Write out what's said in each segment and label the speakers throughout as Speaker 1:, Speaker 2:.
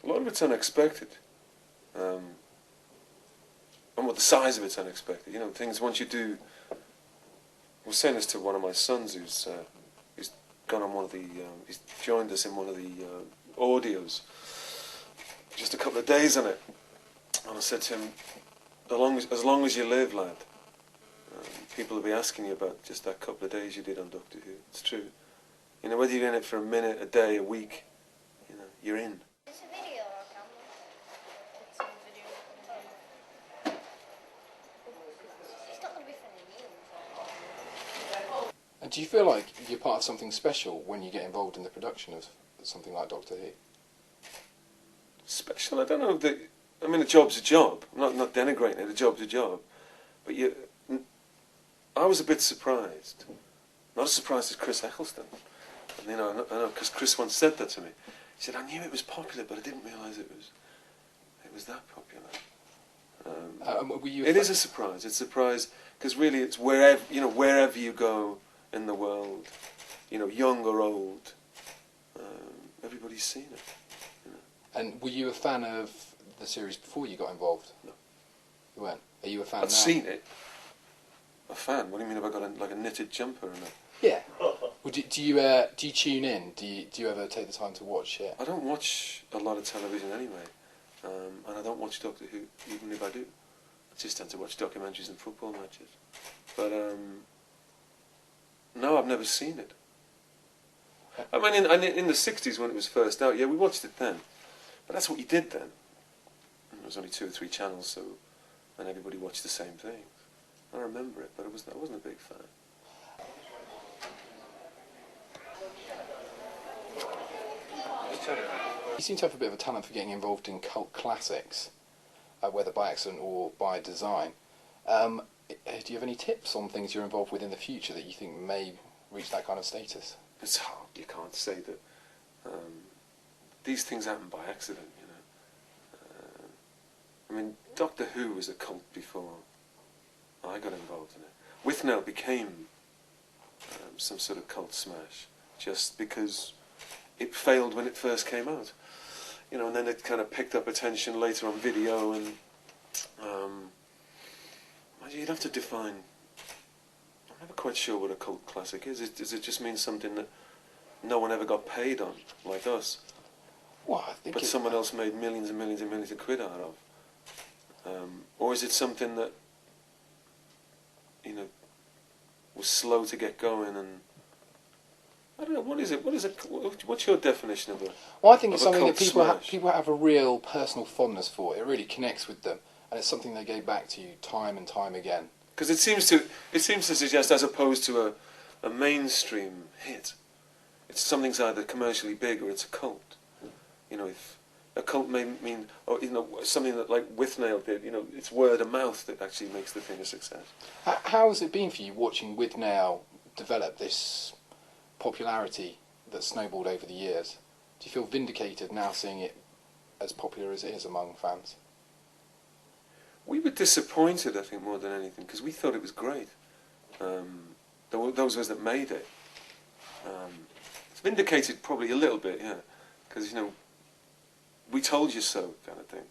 Speaker 1: A lot of it's unexpected. And what the size of it's unexpected. You know, things once you do. I was saying this to one of my sons who's gone on one of the. He's joined us in one of the audios. Just a couple of days on it, and I said to him, as long as you live, lad, people will be asking you about just that couple of days you did on Doctor Who. It's true. You know, whether you're in it for a minute, a day, a week, you know, you're in.
Speaker 2: It's a video or a camera? It's a video. It's not going to be funny news.
Speaker 3: And do you feel like you're part of something special when you get involved in the production of something like Doctor Who?
Speaker 1: Special? I don't know. I mean, a job's a job. I'm not denigrating it. A job's a job. But I was a bit surprised. Not as surprised as Chris Eccleston. And, you know, I know, because Chris once said that to me. He said, I knew it was popular, but I didn't realise it was that popular. It is a surprise. It's a surprise because really it's wherever you go in the world, you know, young or old, everybody's seen it. You know.
Speaker 3: And were you a fan of the series before you got involved?
Speaker 1: No.
Speaker 3: You weren't? Are you a fan now?
Speaker 1: I've seen it. A fan? What do you mean? Have I got a knitted jumper and a...
Speaker 3: Yeah. Well, do you tune in? Do you ever take the time to watch it?
Speaker 1: I don't watch a lot of television anyway, and I don't watch Doctor Who even if I do. I just tend to watch documentaries and football matches. But no, I've never seen it. I mean, in the '60s when it was first out, yeah, we watched it then. But that's what you did then. And there was only 2 or 3 channels, so and everybody watched the same things. I remember it, but I wasn't a big fan.
Speaker 3: You seem to have a bit of a talent for getting involved in cult classics, whether by accident or by design. Do you have any tips on things you're involved with in the future that you think may reach that kind of status?
Speaker 1: It's hard. You can't say that. These things happen by accident, you know. I mean, Doctor Who was a cult before I got involved in it. Withnail became some sort of cult smash just because it failed when it first came out. You know, and then it kind of picked up attention later on video, and you'd have to define. I'm never quite sure what a cult classic is. Does it just mean something that no one ever got paid on, like us?
Speaker 3: Well, I think
Speaker 1: but someone else made millions and millions and millions of quid out of? Or is it something that, you know, was slow to get going and... I don't know, what is it? What's your definition of a...
Speaker 3: Well, I think it's something that people have a real personal fondness for. It really connects with them, and it's something they go back to time and time again.
Speaker 1: Because it seems to suggest, as opposed to a mainstream hit, it's something's either commercially big or it's a cult. You know, if a cult may mean, or you know, something that like Withnail did. You know, it's word of mouth that actually makes the thing a success.
Speaker 3: How has it been for you watching Withnail develop this popularity that snowballed over the years? Do you feel vindicated now seeing it as popular as it is among fans?
Speaker 1: We were disappointed, I think, more than anything, because we thought it was great. Those of us that made it. It's vindicated probably a little bit, yeah, because, you know, we told you so kind of thing.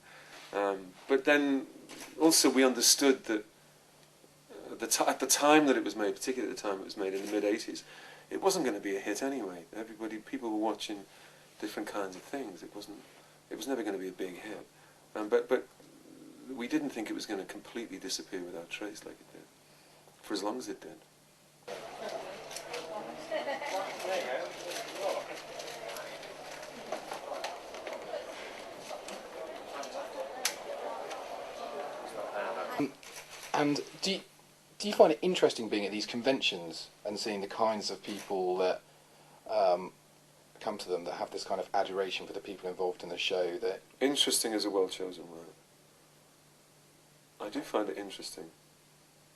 Speaker 1: But then also we understood that at the time that it was made, particularly at the time it was made in the mid-'80s, it wasn't going to be a hit anyway. People were watching different kinds of things. It was never going to be a big hit. But we didn't think it was going to completely disappear without trace like it did, for as long as it did.
Speaker 3: And do you find it interesting being at these conventions and seeing the kinds of people that come to them that have this kind of adoration for the people involved in the show? That
Speaker 1: interesting is a well-chosen word. I do find it interesting.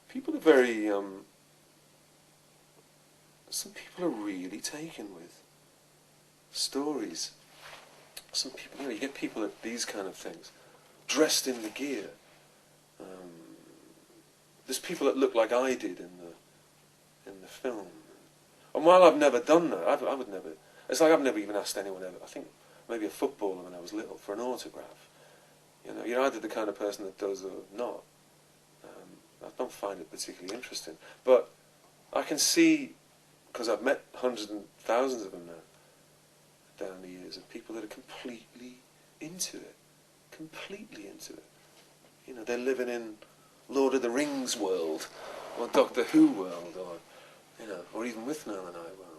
Speaker 1: People are very... some people are really taken with stories. Some people, you know, you get people at these kind of things, dressed in the gear. There's people that look like I did in the film. And while I've never done that, I would never... It's like I've never even asked anyone ever. I think maybe a footballer when I was little, for an autograph. You know, you're either the kind of person that does or not. I don't find it particularly interesting. But I can see, because I've met hundreds and thousands of them now, down the years, of people that are completely into it. Completely into it. You know, they're living in Lord of the Rings world, or Doctor Who world, or, you know, or even Withnail and I world.